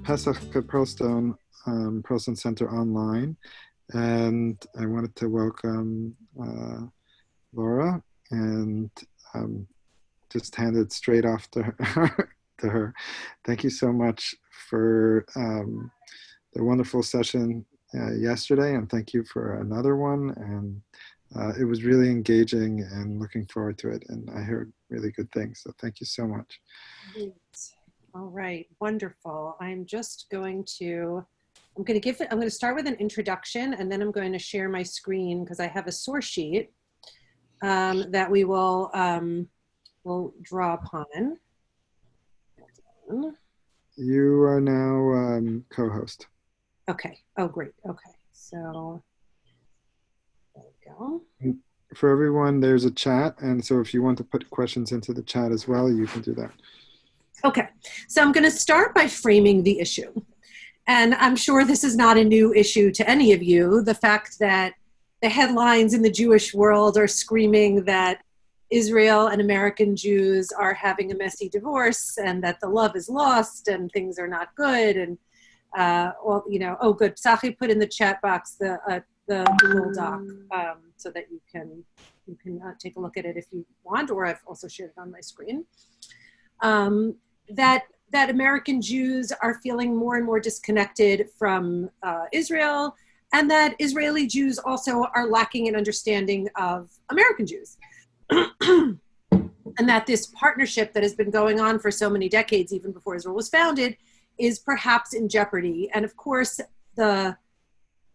Pesach at Pearlstone, Pearlstone Center Online. And I wanted to welcome Laura and just hand it straight off to her. Thank you so much for the wonderful session yesterday, and thank you for another one. And it was really engaging and looking forward to it. And I heard really good things. So thank you so much. Great. All right, wonderful. I'm going to start with an introduction, and then I'm going to share my screen because I have a source sheet that we will draw upon. You are now co-host. Okay. Oh, great. Okay. So there we go. For everyone, there's a chat. And so if you want to put questions into the chat as well, you can do that. Okay. So I'm going to start by framing the issue. And I'm sure this is not a new issue to any of you. The fact that the headlines in the Jewish world are screaming that Israel and American Jews are having a messy divorce and that the love is lost and things are not good. And, well, you know, oh, good. Sachi put in the chat box the Google Doc so that you can take a look at it if you want, or I've also shared it on my screen. That American Jews are feeling more and more disconnected from Israel, and that Israeli Jews also are lacking an understanding of American Jews. And that this partnership that has been going on for so many decades, even before Israel was founded, is perhaps in jeopardy. And of course, the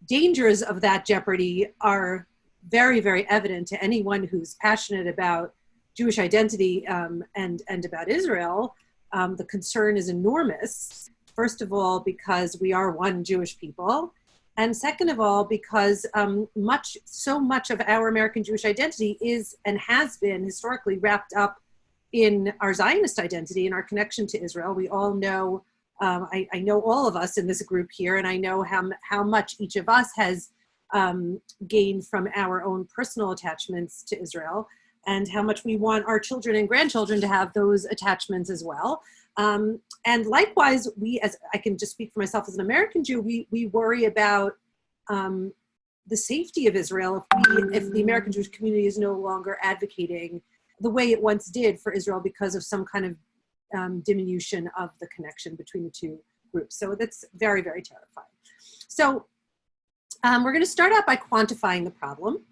dangers of that jeopardy are very, very evident to anyone who's passionate about Jewish identity and about Israel. The concern is enormous. First of all, because we are one Jewish people. And second of all, because so much of our American Jewish identity is and has been historically wrapped up in our Zionist identity and our connection to Israel. We all know, I know all of us in this group here, and I know how much each of us has gained from our own personal attachments to Israel, and how much we want our children and grandchildren to have those attachments as well. And likewise, as I can just speak for myself as an American Jew, we worry about the safety of Israel if the American Jewish community is no longer advocating the way it once did for Israel because of some kind of diminution of the connection between the two groups. So that's very, very terrifying. So we're going to start out by quantifying the problem.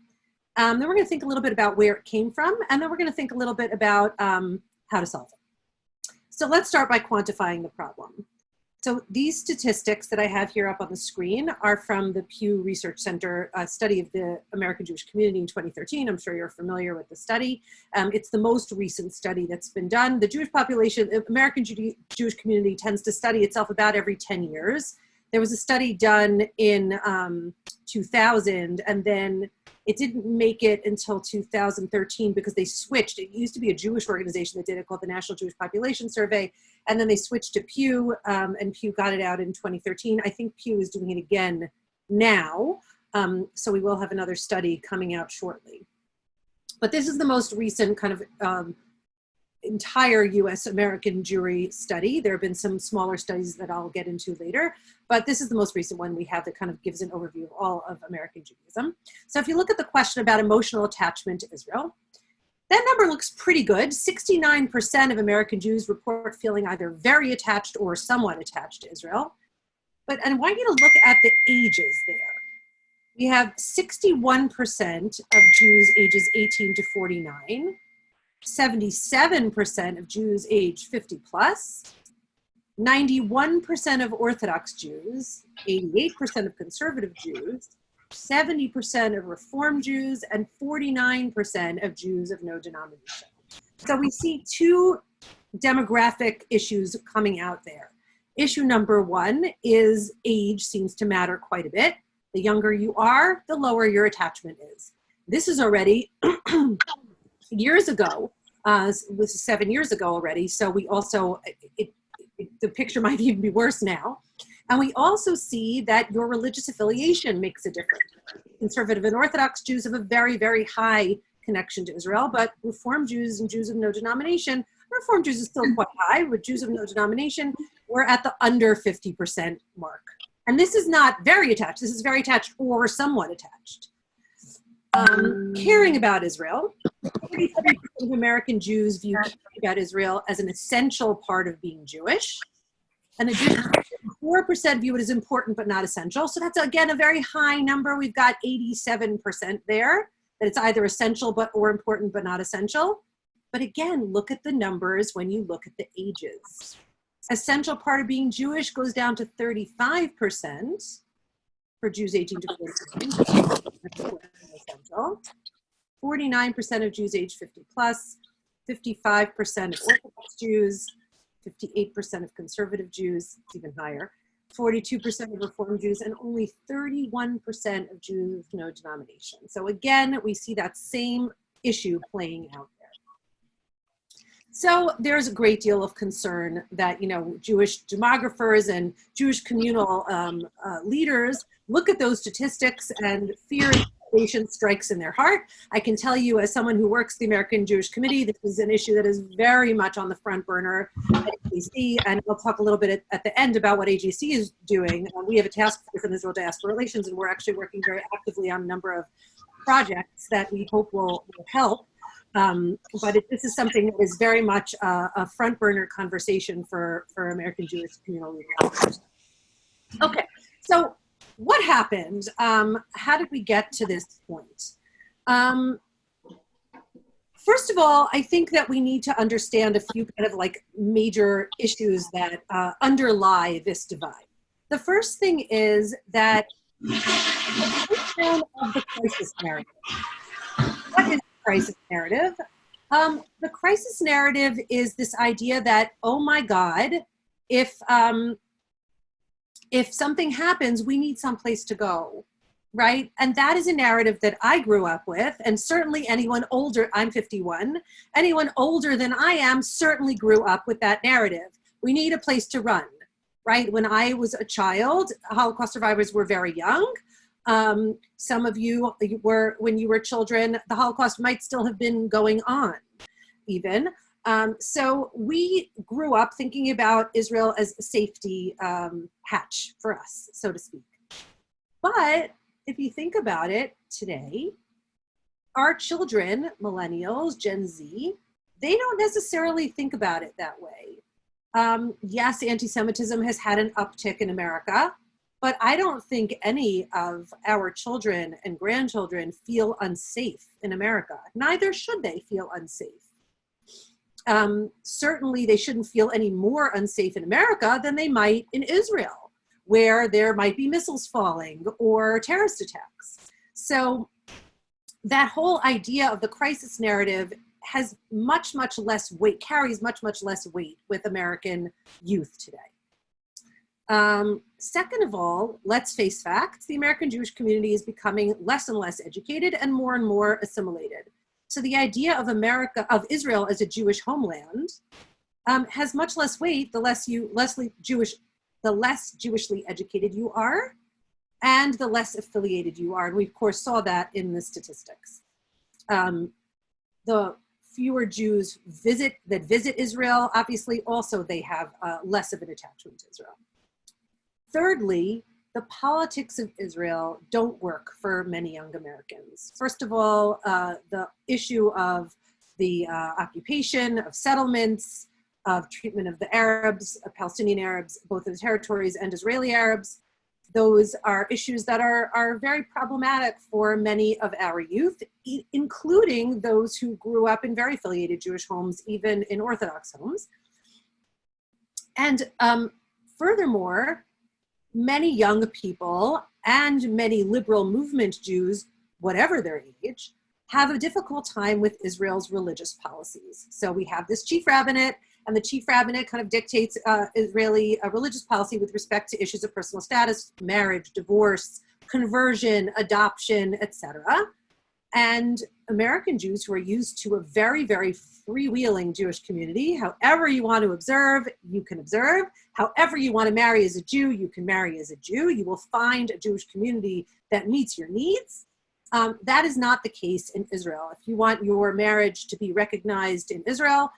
Then we're going to think a little bit about where it came from, and then we're going to think a little bit about how to solve it. So let's start by quantifying the problem. So these statistics that I have here up on the screen are from the Pew Research Center study of the American Jewish community in 2013. I'm sure you're familiar with the study. It's the most recent study that's been done. The Jewish population, the American Jewish community tends to study itself about every 10 years. There was a study done in 2000, and then it didn't make it until 2013 because they switched. It used to be a Jewish organization that did it called the National Jewish Population Survey, and then they switched to Pew, and Pew got it out in 2013. I think Pew is doing it again now, so we will have another study coming out shortly. But this is the most recent kind of entire U.S. American Jewry study. There have been some smaller studies that I'll get into later, but this is the most recent one we have that kind of gives an overview of all of American Judaism. So if you look at the question about emotional attachment to Israel, that number looks pretty good. 69% of American Jews report feeling either very attached or somewhat attached to Israel. But I want you to look at the ages there. We have 61% of Jews ages 18 to 49, 77% of Jews age 50 plus, 91% of Orthodox Jews, 88% of conservative Jews, 70% of Reform Jews, and 49% of Jews of no denomination. So we see two demographic issues coming out there. Issue number one is age seems to matter quite a bit. The younger you are, the lower your attachment is. This is already years ago. This is 7 years ago already. So we also, the picture might even be worse now. And we also see that your religious affiliation makes a difference. Conservative and Orthodox Jews have a very, very high connection to Israel, but Reform Jews and Jews of no denomination, Reform Jews is still quite high, but Jews of no denomination we're at the under 50% mark. And this is not very attached. This is very attached or somewhat attached. Caring about Israel. 43% of American Jews view caring about Israel as an essential part of being Jewish. And additionally, 4% view it as important but not essential. So that's, again, a very high number. We've got 87% there, that it's either essential or important but not essential. But again, look at the numbers when you look at the ages. Essential part of being Jewish goes down to 35% for Jews 18 to 49. Essential. 49% of Jews age 50 plus, 55% of Orthodox Jews, 58% of conservative Jews, it's even higher, 42% of Reform Jews, and only 31% of Jews of no denomination. So again, we see that same issue playing out there. So there's a great deal of concern that, Jewish demographers and Jewish communal leaders look at those statistics, and fear and trepidation strikes in their heart. I can tell you, as someone who works the American Jewish Committee, this is an issue that is very much on the front burner at AJC, and we'll talk a little bit at the end about what AJC is doing. We have a task force in Israel Diaspora Relations, and we're actually working very actively on a number of projects that we hope will help. But this is something that is very much a front burner conversation for American Jewish communal leaders. Okay, so what happened? How did we get to this point? First of all, I think that we need to understand a few kind of major issues that underlie this divide. The first thing is that the breakdown of the crisis narrative. What is crisis narrative? The crisis narrative is this idea that, oh my God, if something happens, we need someplace to go, right? And that is a narrative that I grew up with, and certainly anyone older, I'm 51, anyone older than I am certainly grew up with that narrative. We need a place to run, right? When I was a child, Holocaust survivors were very young. Some of you were, when you were children, the Holocaust might still have been going on even. So we grew up thinking about Israel as a safety hatch for us, so to speak. But if you think about it today, our children, millennials, Gen Z, they don't necessarily think about it that way. Yes, anti-Semitism has had an uptick in America, but I don't think any of our children and grandchildren feel unsafe in America. Neither should they feel unsafe. Certainly they shouldn't feel any more unsafe in America than they might in Israel, where there might be missiles falling or terrorist attacks. So that whole idea of the crisis narrative has much, much less weight, carries much, much less weight with American youth today. Second of all, let's face facts. The American Jewish community is becoming less and less educated and more assimilated. So the idea of Israel as a Jewish homeland has much less weight the less Jewishly educated you are, and the less affiliated you are. And we of course saw that in the statistics. The fewer Jews visit Israel, obviously also they have less of an attachment to Israel. Thirdly, the politics of Israel don't work for many young Americans. First of all, the issue of the occupation, of settlements, of treatment of the Arabs, of Palestinian Arabs, both in the territories and Israeli Arabs, those are issues that are very problematic for many of our youth, including those who grew up in very affiliated Jewish homes, even in Orthodox homes. And furthermore, many young people and many liberal movement Jews, whatever their age, have a difficult time with Israel's religious policies. So we have this chief rabbinate, and the chief rabbinate kind of dictates Israeli religious policy with respect to issues of personal status, marriage, divorce, conversion, adoption, etc. And American Jews who are used to a very, very freewheeling Jewish community, however you want to observe, you can observe. However you want to marry as a Jew, you can marry as a Jew. You will find a Jewish community that meets your needs. That is not the case in Israel. If you want your marriage to be recognized in Israel,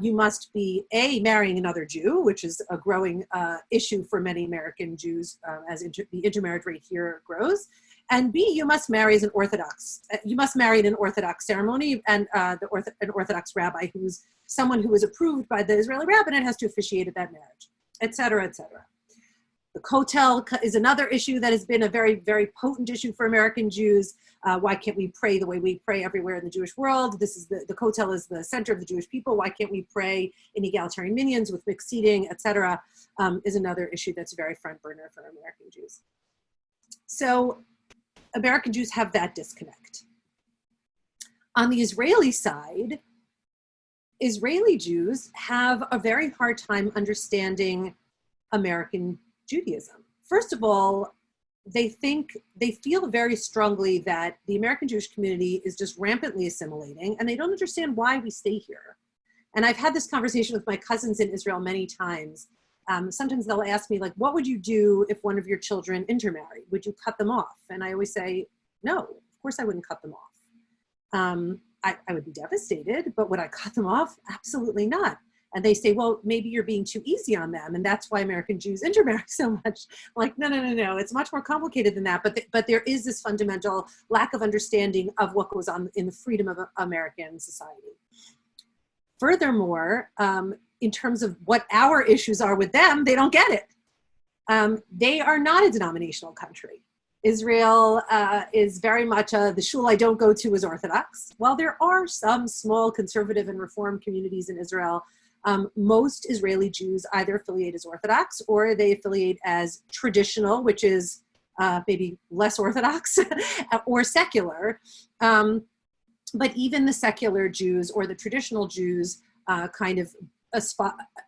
You must be A, marrying another Jew, which is a growing issue for many American Jews as the intermarriage rate here grows. And B, you must marry as an Orthodox. You must marry in an Orthodox ceremony, and an Orthodox rabbi who's someone who is approved by the Israeli rabbinate has to officiate at that marriage, et cetera, et cetera. The kotel is another issue that has been a very, very potent issue for American Jews. Why can't we pray the way we pray everywhere in the Jewish world? This is the kotel is the center of the Jewish people. Why can't we pray in egalitarian minions with mixed seating, et cetera, is another issue that's very front burner for American Jews. So American Jews have that disconnect. On the Israeli side, Israeli Jews have a very hard time understanding American Judaism. First of all, they feel very strongly that the American Jewish community is just rampantly assimilating, and they don't understand why we stay here. And I've had this conversation with my cousins in Israel many times. Sometimes they'll ask me, like, what would you do if one of your children intermarried? Would you cut them off? And I always say, no, of course I wouldn't cut them off. I would be devastated, but would I cut them off? Absolutely not. And they say, well, maybe you're being too easy on them, and that's why American Jews intermarry so much. Like, no. It's much more complicated than that. But there is this fundamental lack of understanding of what goes on in the freedom of American society. Furthermore, in terms of what our issues are with them, they don't get it. They are not a denominational country. Israel is very much the shul I don't go to is Orthodox. While there are some small conservative and reform communities in Israel, most Israeli Jews either affiliate as Orthodox or they affiliate as traditional, which is maybe less Orthodox, or secular. But even the secular Jews or the traditional Jews kind of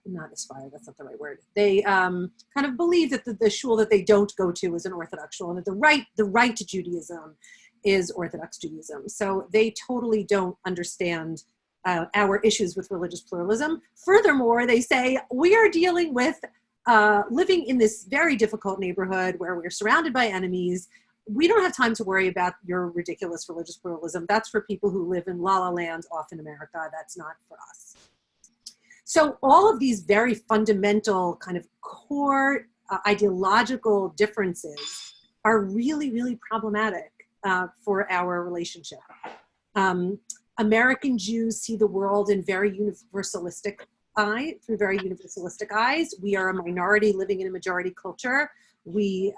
not aspire, that's not the right word. They kind of believe that the shul that they don't go to is an Orthodox shul, and that the right to Judaism is Orthodox Judaism. So they totally don't understand our issues with religious pluralism. Furthermore, they say, we are dealing with living in this very difficult neighborhood where we're surrounded by enemies. We don't have time to worry about your ridiculous religious pluralism. That's for people who live in La La Land off in America. That's not for us. So all of these very fundamental kind of core ideological differences are really, really problematic for our relationship. American Jews see the world in very universalistic through very universalistic eyes. We are a minority living in a majority culture. We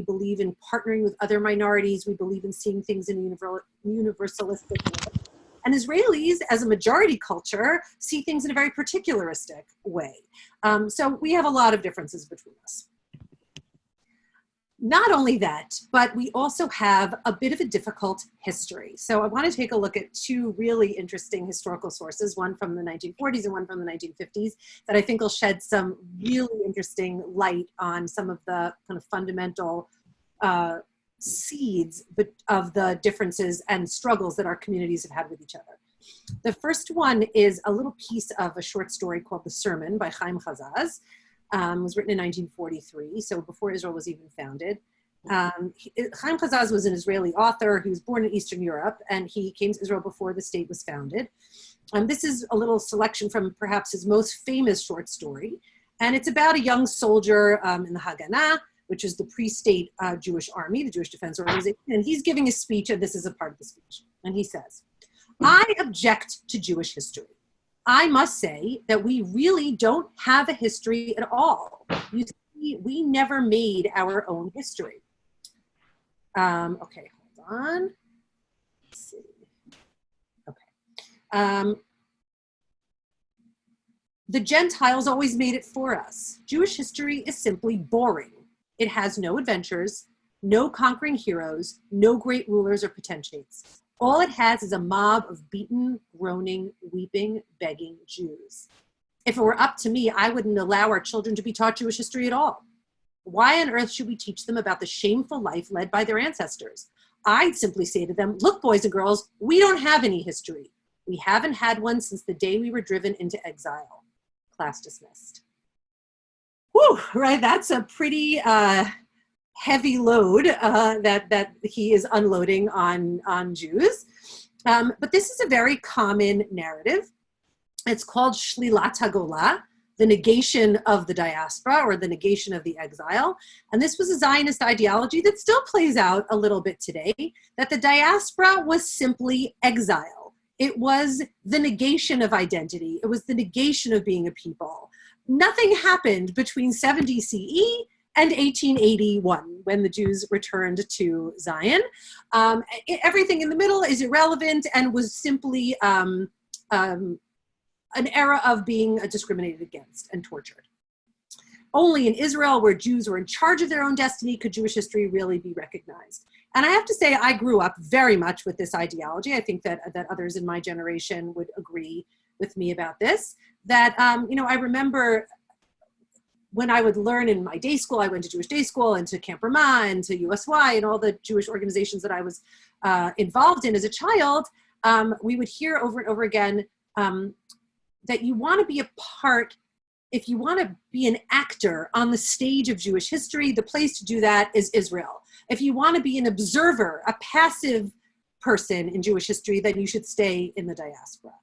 believe in partnering with other minorities. We believe in seeing things in a universalistic way. And Israelis, as a majority culture, see things in a very particularistic way. So we have a lot of differences between us. Not only that, but we also have a bit of a difficult history. So I want to take a look at two really interesting historical sources, one from the 1940s and one from the 1950s, that I think will shed some really interesting light on some of the kind of fundamental seeds of the differences and struggles that our communities have had with each other. The first one is a little piece of a short story called The Sermon by Chaim Chazaz. It was written in 1943, so before Israel was even founded. Chaim Chazaz was an Israeli author. He was born in Eastern Europe, and he came to Israel before the state was founded. This is a little selection from perhaps his most famous short story, and it's about a young soldier in the Haganah, which is the pre-state Jewish army, the Jewish Defense Organization, and he's giving a speech, and this is a part of the speech. And he says, I object to Jewish history. I must say that we really don't have a history at all. You see, we never made our own history. Okay, hold on. Let's see. Okay. The Gentiles always made it for us. Jewish history is simply boring. It has no adventures, no conquering heroes, no great rulers or potentates. All it has is a mob of beaten, groaning, weeping, begging Jews. If it were up to me, I wouldn't allow our children to be taught Jewish history at all. Why on earth should we teach them about the shameful life led by their ancestors? I'd simply say to them, look, boys and girls, we don't have any history. We haven't had one since the day we were driven into exile. Class dismissed. Whew, right, that's a pretty heavy load that he is unloading on Jews. But this is a very common narrative. It's called Shlilat HaGola, the negation of the diaspora, or the negation of the exile. And this was a Zionist ideology that still plays out a little bit today, that the diaspora was simply exile. It was the negation of identity. It was the negation of being a people. Nothing happened between 70 CE and 1881, when the Jews returned to Zion. Everything in the middle is irrelevant and was simply an era of being discriminated against and tortured. Only in Israel, where Jews were in charge of their own destiny, could Jewish history really be recognized. And I have to say, I grew up very much with this ideology. I think that others in my generation would agree with me about this. That, I remember when I would learn in my day school, I went to Jewish day school and to Camp Ramah and to USY and all the Jewish organizations that I was involved in as a child, we would hear over and over again that you want to be a part, if you want to be an actor on the stage of Jewish history, the place to do that is Israel. If you want to be an observer, a passive person in Jewish history, then you should stay in the diaspora.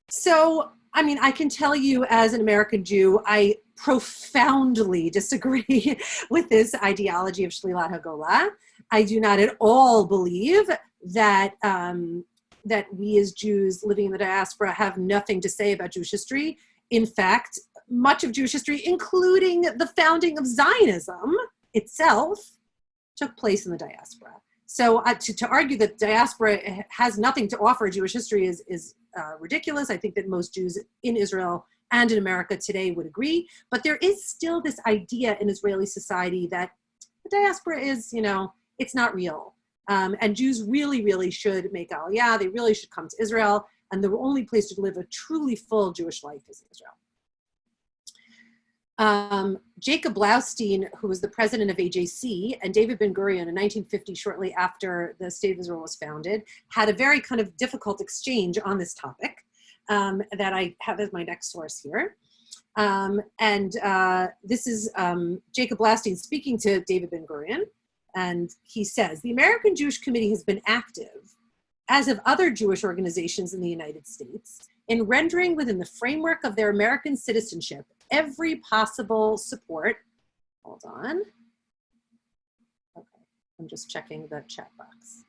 So, I mean, I can tell you as an American Jew, I profoundly disagree with this ideology of Shlilat HaGola. I do not at all believe that that we as Jews living in the diaspora have nothing to say about Jewish history. In fact, much of Jewish history, including the founding of Zionism itself, took place in the diaspora. So to argue that diaspora has nothing to offer Jewish history is ridiculous. I think that most Jews in Israel and in America today would agree. But there is still this idea in Israeli society that the diaspora is, it's not real. And Jews really, really should make Aliyah. They really should come to Israel. And the only place to live a truly full Jewish life is Israel. Jacob Blaustein, who was the president of AJC, and David Ben-Gurion in 1950, shortly after the State of Israel was founded, had a very kind of difficult exchange on this topic that I have as my next source here. This is Jacob Blaustein speaking to David Ben-Gurion. And he says, the American Jewish Committee has been active, as have other Jewish organizations in the United States, in rendering within the framework of their American citizenship every possible support. Hold on. Okay, I'm just checking the chat box.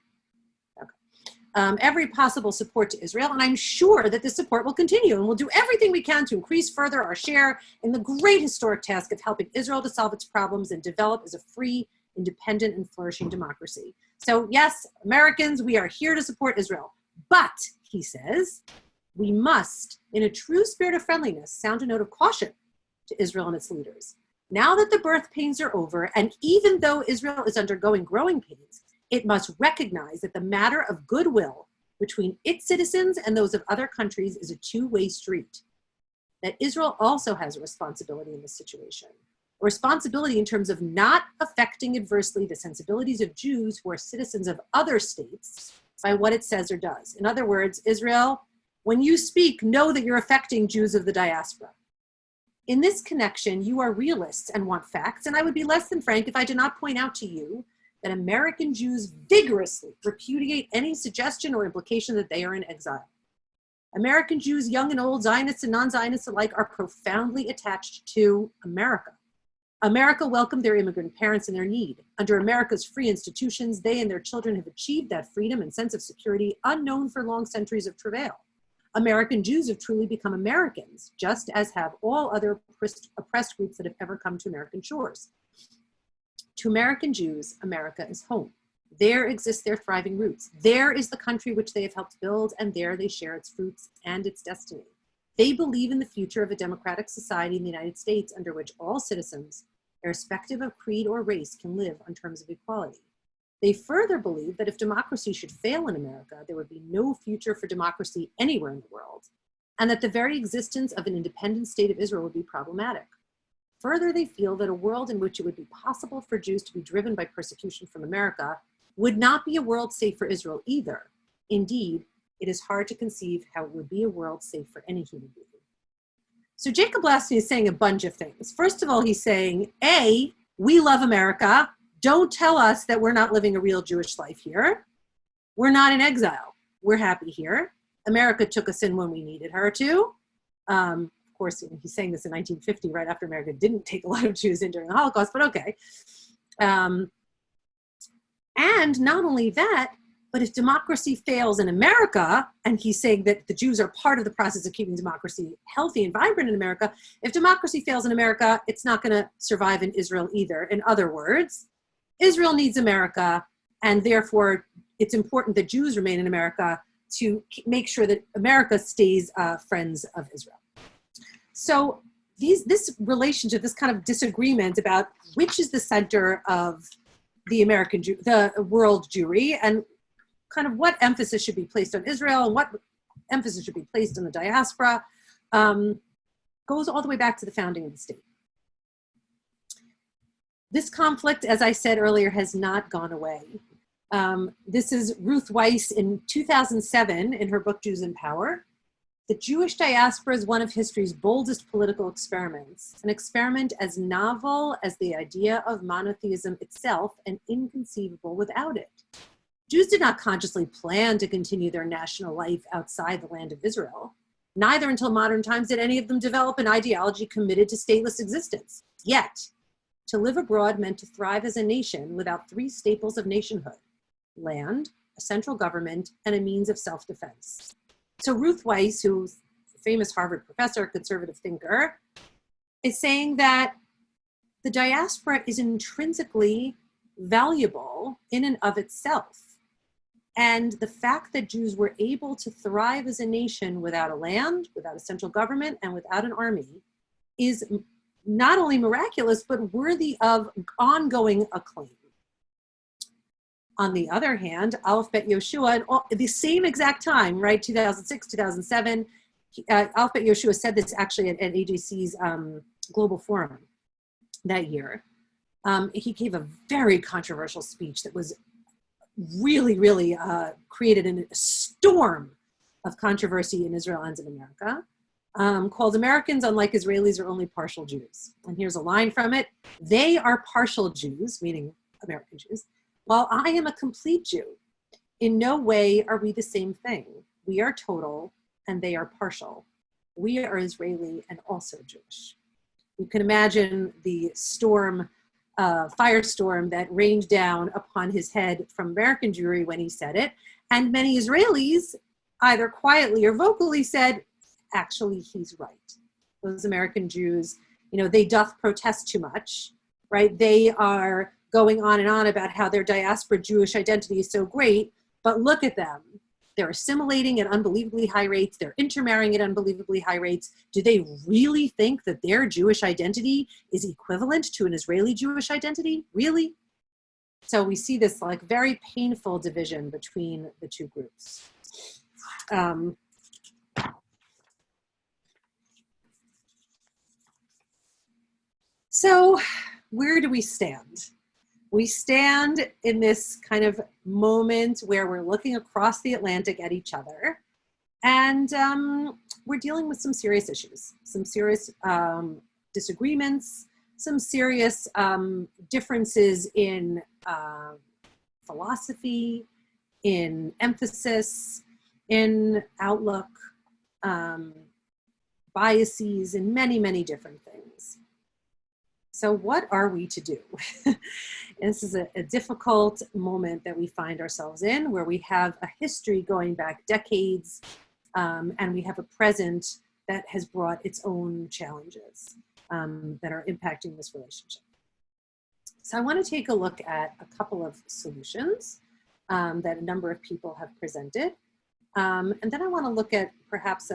Okay. Every possible support to Israel, and I'm sure that this support will continue, and we'll do everything we can to increase further our share in the great historic task of helping Israel to solve its problems and develop as a free, independent, and flourishing democracy. So yes, Americans, we are here to support Israel. But, he says, we must, in a true spirit of friendliness, sound a note of caution to Israel and its leaders. Now that the birth pains are over, and even though Israel is undergoing growing pains, it must recognize that the matter of goodwill between its citizens and those of other countries is a two-way street. That Israel also has a responsibility in this situation. A responsibility in terms of not affecting adversely the sensibilities of Jews who are citizens of other states by what it says or does. In other words, Israel, when you speak, know that you're affecting Jews of the diaspora. In this connection, you are realists and want facts, and I would be less than frank if I did not point out to you that American Jews vigorously repudiate any suggestion or implication that they are in exile. American Jews, young and old, Zionists and non-Zionists alike, are profoundly attached to America. America welcomed their immigrant parents in their need. Under America's free institutions, they and their children have achieved that freedom and sense of security unknown for long centuries of travail. American Jews have truly become Americans, just as have all other oppressed groups that have ever come to American shores. To American Jews, America is home. There exist their thriving roots. There is the country which they have helped build, and there they share its fruits and its destiny. They believe in the future of a democratic society in the United States under which all citizens, irrespective of creed or race, can live on terms of equality. They further believe that if democracy should fail in America, there would be no future for democracy anywhere in the world, and that the very existence of an independent state of Israel would be problematic. Further, they feel that a world in which it would be possible for Jews to be driven by persecution from America would not be a world safe for Israel either. Indeed, it is hard to conceive how it would be a world safe for any human being. So Jacob Blaustein is saying a bunch of things. First of all, he's saying, A, we love America. Don't tell us that we're not living a real Jewish life here. We're not in exile. We're happy here. America took us in when we needed her to. Of course, he's saying this in 1950, right after America didn't take a lot of Jews in during the Holocaust, but okay. And not only that, but if democracy fails in America, and he's saying that the Jews are part of the process of keeping democracy healthy and vibrant in America, if democracy fails in America, it's not going to survive in Israel either. In other words, Israel needs America, and therefore it's important that Jews remain in America to make sure that America stays friends of Israel. So this relationship, this kind of disagreement about which is the center of the world Jewry, and kind of what emphasis should be placed on Israel and what emphasis should be placed on the diaspora, goes all the way back to the founding of the state. This conflict, as I said earlier, has not gone away. This is Ruth Weiss in 2007 in her book, Jews in Power. The Jewish diaspora is one of history's boldest political experiments, an experiment as novel as the idea of monotheism itself and inconceivable without it. Jews did not consciously plan to continue their national life outside the land of Israel. Neither until modern times did any of them develop an ideology committed to stateless existence. Yet, to live abroad meant to thrive as a nation without three staples of nationhood: land, a central government, and a means of self-defense. So Ruth Weiss, who's a famous Harvard professor, conservative thinker, is saying that the diaspora is intrinsically valuable in and of itself. And the fact that Jews were able to thrive as a nation without a land, without a central government, and without an army is not only miraculous, but worthy of ongoing acclaim. On the other hand, Aleph Bet Yoshua, at the same exact time, right, 2006, 2007, Aleph Bet Yoshua said this actually at AJC's Global Forum that year. He gave a very controversial speech that was really created a storm of controversy in Israel and in America, called Americans, unlike Israelis, are only partial Jews. And here's a line from it: "They are partial Jews," meaning American Jews, "while I am a complete Jew. In no way are we the same thing. We are total and they are partial. We are Israeli and also Jewish." You can imagine the firestorm that rained down upon his head from American Jewry when he said it. And many Israelis, either quietly or vocally, said, actually, he's right. Those American Jews, they doth protest too much, right? They are going on and on about how their diaspora Jewish identity is so great, but look at them. They're assimilating at unbelievably high rates. They're intermarrying at unbelievably high rates. Do they really think that their Jewish identity is equivalent to an Israeli Jewish identity? Really? So we see this very painful division between the two groups. So where do we stand? We stand in this kind of moment where we're looking across the Atlantic at each other, and we're dealing with some serious issues, some serious disagreements, some serious differences in philosophy, in emphasis, in outlook, biases, and many, many different things. So what are we to do? This is a difficult moment that we find ourselves in, where we have a history going back decades, and we have a present that has brought its own challenges that are impacting this relationship. So I want to take a look at a couple of solutions that a number of people have presented. And then I want to look at perhaps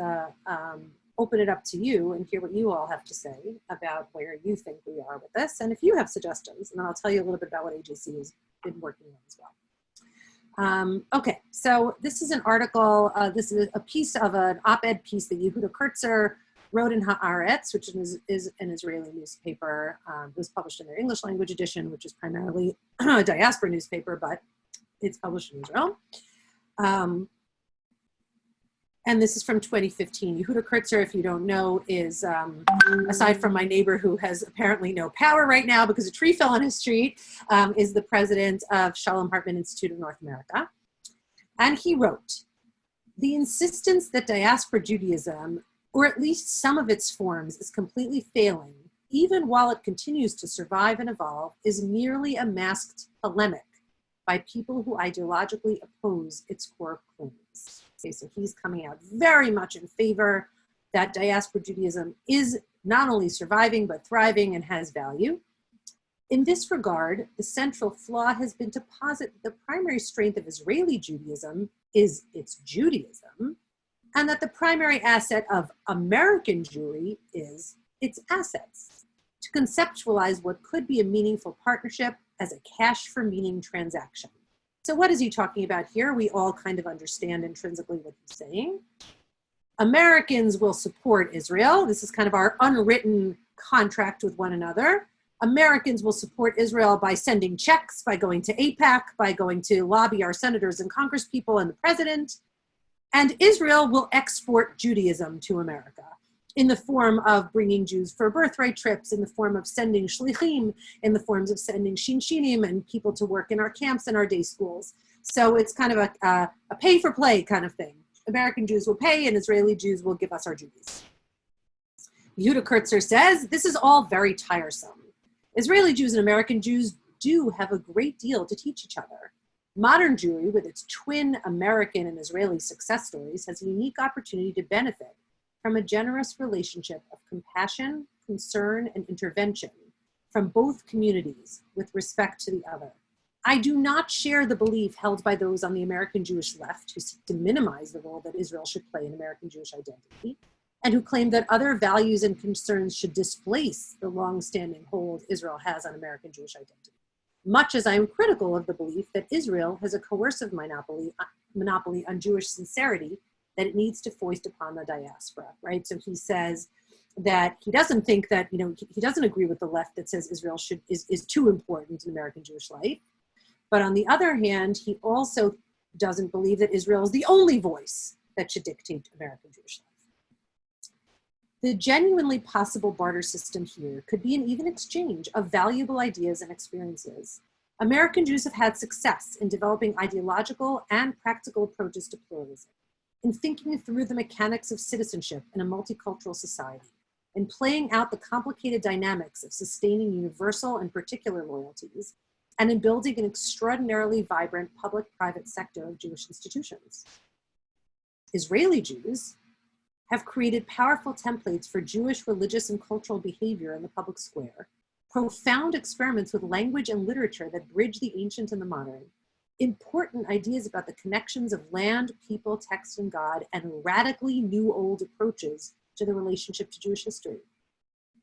open it up to you and hear what you all have to say about where you think we are with this, and if you have suggestions, and then I'll tell you a little bit about what AJC has been working on as well. Okay, so this is an article, this is a piece of an op-ed piece that Yehuda Kurtzer wrote in Haaretz, which is an Israeli newspaper. It was published in their English language edition, which is primarily a diaspora newspaper, but it's published in Israel. And this is from 2015. Yehuda Kurtzer, if you don't know, is, aside from my neighbor who has apparently no power right now because a tree fell on his street, is the president of Shalom Hartman Institute of North America. And he wrote, The insistence that diaspora Judaism, or at least some of its forms, is completely failing, even while it continues to survive and evolve, is merely a masked polemic by people who ideologically oppose its core claims. Okay, so he's coming out very much in favor that diaspora Judaism is not only surviving, but thriving and has value. In this regard, the central flaw has been to posit that the primary strength of Israeli Judaism is its Judaism, and that the primary asset of American Jewry is its assets, to conceptualize what could be a meaningful partnership as a cash for meaning transaction. So what is he talking about here? We all kind of understand intrinsically what he's saying. Americans will support Israel. This is kind of our unwritten contract with one another. Americans will support Israel by sending checks, by going to AIPAC, by going to lobby our senators and congresspeople and the president. And Israel will export Judaism to America in the form of bringing Jews for birthright trips, in the form of sending shlichim, in the forms of sending shinshinim and people to work in our camps and our day schools. So it's kind of a pay-for-play kind of thing. American Jews will pay and Israeli Jews will give us our Judaism. Yehuda Kurtzer says, this is all very tiresome. Israeli Jews and American Jews do have a great deal to teach each other. Modern Jewry, with its twin American and Israeli success stories, has a unique opportunity to benefit from a generous relationship of compassion, concern, and intervention from both communities with respect to the other. I do not share the belief held by those on the American Jewish left who seek to minimize the role that Israel should play in American Jewish identity, and who claim that other values and concerns should displace the long-standing hold Israel has on American Jewish identity. Much as I am critical of the belief that Israel has a coercive monopoly on Jewish sincerity that it needs to foist upon the diaspora, right? So he says that he doesn't think that, he doesn't agree with the left that says Israel is too important in American Jewish life. But on the other hand, he also doesn't believe that Israel is the only voice that should dictate American Jewish life. The genuinely possible barter system here could be an even exchange of valuable ideas and experiences. American Jews have had success in developing ideological and practical approaches to pluralism, in thinking through the mechanics of citizenship in a multicultural society, in playing out the complicated dynamics of sustaining universal and particular loyalties, and in building an extraordinarily vibrant public-private sector of Jewish institutions. Israeli Jews have created powerful templates for Jewish religious and cultural behavior in the public square, profound experiments with language and literature that bridge the ancient and the modern, important ideas about the connections of land, people, text, and God, and radically new old approaches to the relationship to Jewish history.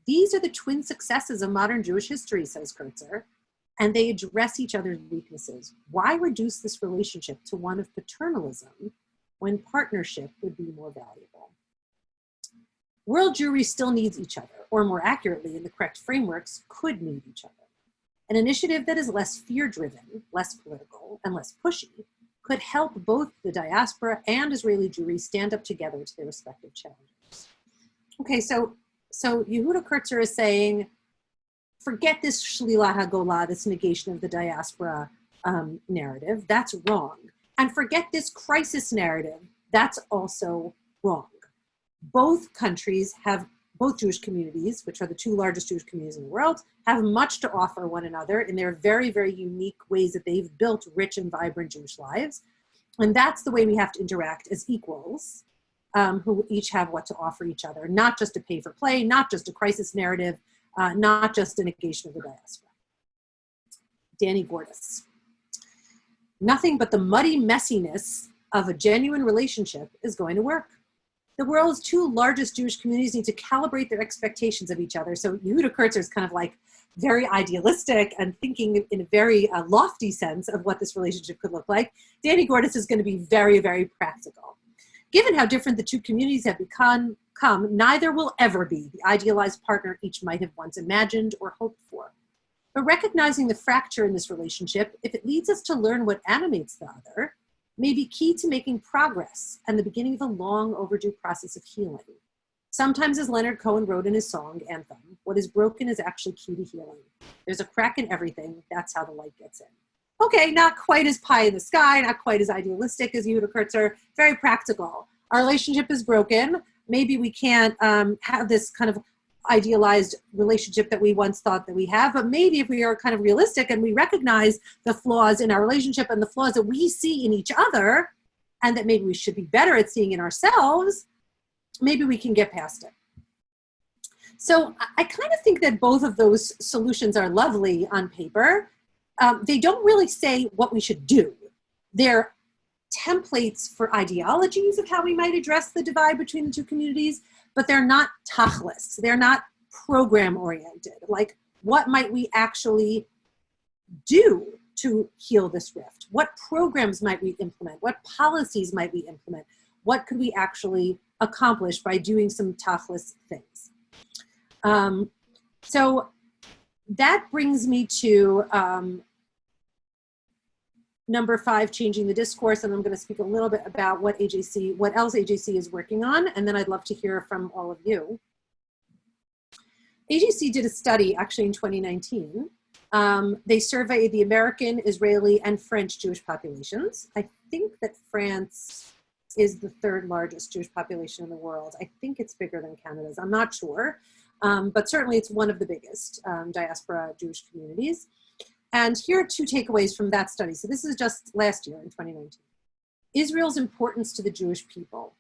These are the twin successes of modern Jewish history, says Kurtzer, and they address each other's weaknesses. Why reduce this relationship to one of paternalism when partnership would be more valuable? World Jewry still needs each other, or more accurately, in the correct frameworks, could need each other. An initiative that is less fear-driven, less political, and less pushy could help both the diaspora and Israeli Jewry stand up together to their respective challenges. Okay, so Yehuda Kurtzer is saying, forget this shlilat hagolah, this negation of the diaspora narrative, that's wrong. And forget this crisis narrative, that's also wrong. Both countries have, both Jewish communities, which are the two largest Jewish communities in the world, have much to offer one another in their very, very unique ways that they've built rich and vibrant Jewish lives. And that's the way we have to interact as equals, who each have what to offer each other, not just a pay for play, not just a crisis narrative, not just a negation of the diaspora. Danny Gordis. Nothing but the muddy messiness of a genuine relationship is going to work. The world's two largest Jewish communities need to calibrate their expectations of each other. So Yehuda Kurtzer is kind of like very idealistic and thinking in a very lofty sense of what this relationship could look like. Danny Gordis is going to be very, very practical. Given how different the two communities have become, neither will ever be the idealized partner each might have once imagined or hoped for. But recognizing the fracture in this relationship, if it leads us to learn what animates the other, may be key to making progress and the beginning of a long overdue process of healing. Sometimes, as Leonard Cohen wrote in his song, Anthem, what is broken is actually key to healing. There's a crack in everything, that's how the light gets in. okay, not quite as pie in the sky, not quite as idealistic as Yehuda Kurtzer, very practical. Our relationship is broken. Maybe we can't have this kind of idealized relationship that we once thought that we have, but maybe if we are kind of realistic and we recognize the flaws in our relationship and the flaws that we see in each other, and that maybe we should be better at seeing in ourselves, maybe we can get past it. So I kind of think that both of those solutions are lovely on paper. They don't really say what we should do. They're templates for ideologies of how we might address the divide between the two communities, but they're not tachlis. They're not program oriented. Like, what might we actually do to heal this rift? What programs might we implement? What policies might we implement? What could we actually accomplish by doing some tachlis things? So that brings me to number 5, changing the discourse, and I'm going to speak a little bit about what else AJC is working on, and then I'd love to hear from all of you. AJC did a study actually in 2019. They surveyed the American, Israeli, and French Jewish populations. I think that France is the 3rd largest Jewish population in the world. I think it's bigger than Canada's. I'm not sure, but certainly it's one of the biggest diaspora Jewish communities. And here are 2 takeaways from that study. So this is just last year in 2019. Israel's importance to the Jewish people.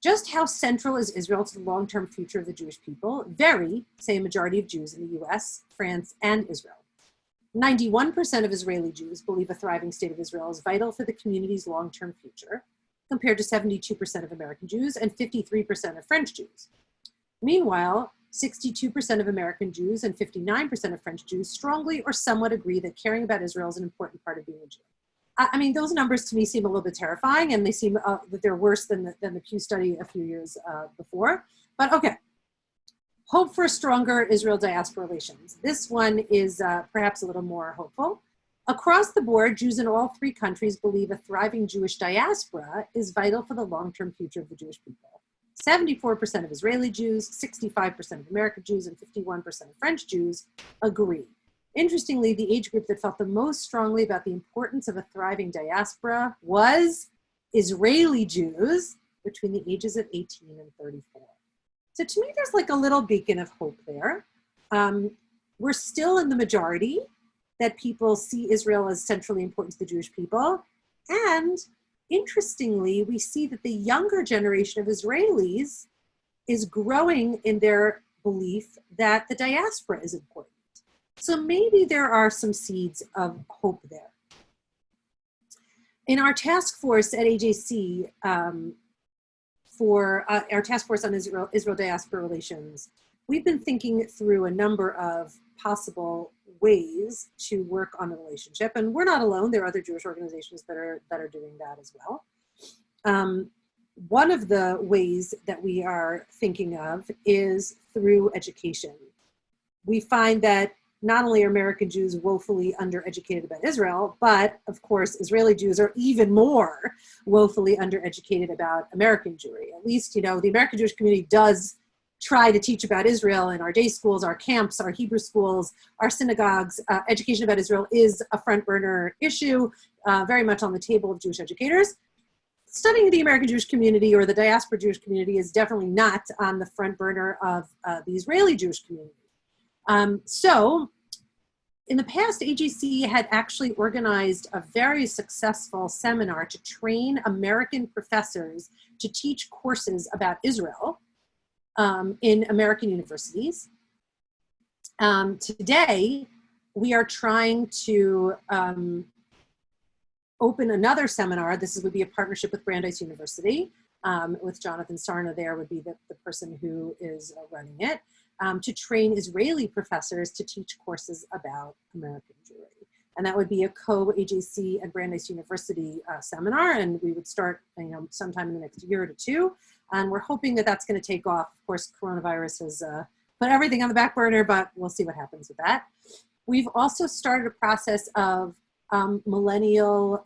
Just how central is Israel to the long-term future of the Jewish people? Very, say, a majority of Jews in the US, France, and Israel. 91% of Israeli Jews believe a thriving state of Israel is vital for the community's long-term future, compared to 72% of American Jews and 53% of French Jews. Meanwhile, 62% of American Jews and 59% of French Jews strongly or somewhat agree that caring about Israel is an important part of being a Jew. I mean, those numbers to me seem a little bit terrifying, and they seem that they're worse than the Pew study a few years before. But okay, hope for stronger Israel-diaspora relations. This one is perhaps a little more hopeful. Across the board, Jews in all 3 countries believe a thriving Jewish diaspora is vital for the long-term future of the Jewish people. 74% of Israeli Jews, 65% of American Jews, and 51% of French Jews agree. Interestingly, the age group that felt the most strongly about the importance of a thriving diaspora was Israeli Jews between the ages of 18 and 34. So to me, there's like a little beacon of hope there. We're still in the majority that people see Israel as centrally important to the Jewish people. And interestingly, we see that the younger generation of Israelis is growing in their belief that the diaspora is important. So maybe there are some seeds of hope there. In our task force at AJC, for our task force on Israel diaspora relations, we've been thinking through a number of possible ways to work on the relationship, and we're not alone. There are other Jewish organizations that are doing that as well. One of the ways that we are thinking of is through education. We find that not only are American Jews woefully undereducated about Israel, but of course, Israeli Jews are even more woefully undereducated about American Jewry. At least, you know, the American Jewish community does try to teach about Israel in our day schools, our camps, our Hebrew schools, our synagogues. Education about Israel is a front burner issue, very much on the table of Jewish educators. Studying the American Jewish community or the diaspora Jewish community is definitely not on the front burner of the Israeli Jewish community. So in the past, AJC had actually organized a very successful seminar to train American professors to teach courses about Israel in American universities. Today, we are trying to open another seminar. This would be a partnership with Brandeis University, with Jonathan Sarna there would be the person who is running it, to train Israeli professors to teach courses about American Jewry. And that would be a co-AJC and Brandeis University seminar, and we would start sometime in the next year to 2. And we're hoping that that's going to take off. Of course, coronavirus has put everything on the back burner, but we'll see what happens with that. We've also started a process of millennial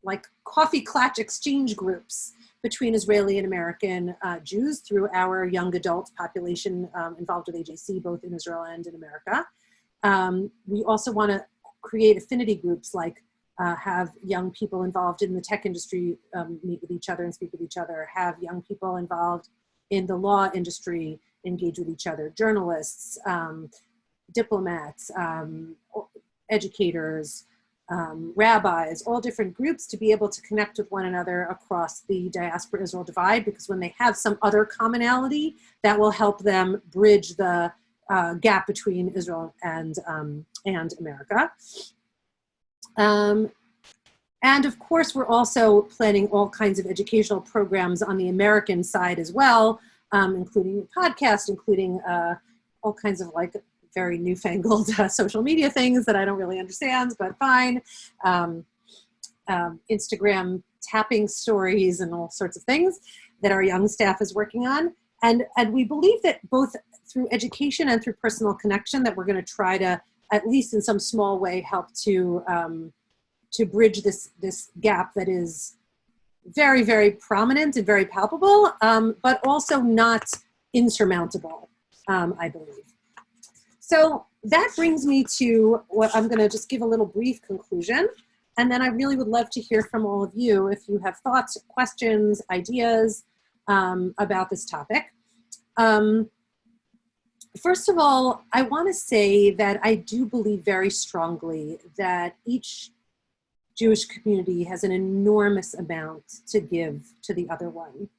like coffee clutch exchange groups between Israeli and American Jews through our young adult population involved with AJC, both in Israel and in America. We also want to create affinity groups, like have young people involved in the tech industry meet with each other and speak with each other, have young people involved in the law industry engage with each other, journalists, diplomats, educators, rabbis, all different groups, to be able to connect with one another across the diaspora-Israel divide, because when they have some other commonality, that will help them bridge the gap between Israel and America. And of course, we're also planning all kinds of educational programs on the American side as well, including a podcast, including all kinds of like very newfangled social media things that I don't really understand, but fine. Instagram tapping stories and all sorts of things that our young staff is working on. And we believe that both through education and through personal connection, that we're going to try to, at least in some small way, help to bridge this gap that is very, very prominent and very palpable, but also not insurmountable, I believe. So that brings me to what I'm going to just give a little brief conclusion. And then I really would love to hear from all of you if you have thoughts, questions, ideas about this topic. First of all, I want to say that I do believe very strongly that each Jewish community has an enormous amount to give to the other one.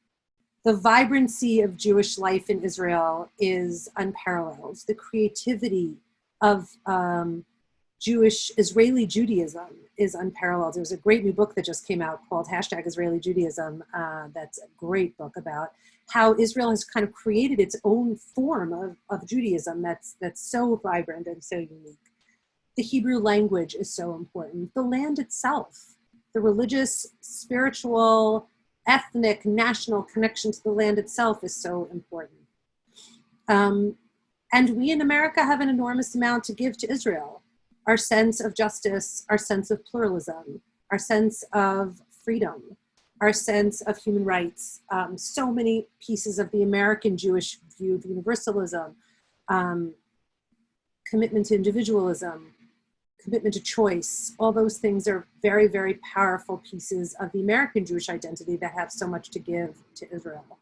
The vibrancy of Jewish life in Israel is unparalleled. The creativity of Jewish Israeli Judaism is unparalleled. There's a great new book that just came out called #Israeli Judaism. That's a great book about how Israel has kind of created its own form of Judaism that's so vibrant and so unique. The Hebrew language is so important. The land itself, the religious, spiritual, ethnic, national connection to the land itself is so important. And we in America have an enormous amount to give to Israel. Our sense of justice, our sense of pluralism, our sense of freedom, our sense of human rights, so many pieces of the American Jewish view of universalism, commitment to individualism, commitment to choice. All those things are very, very powerful pieces of the American Jewish identity that have so much to give to Israel.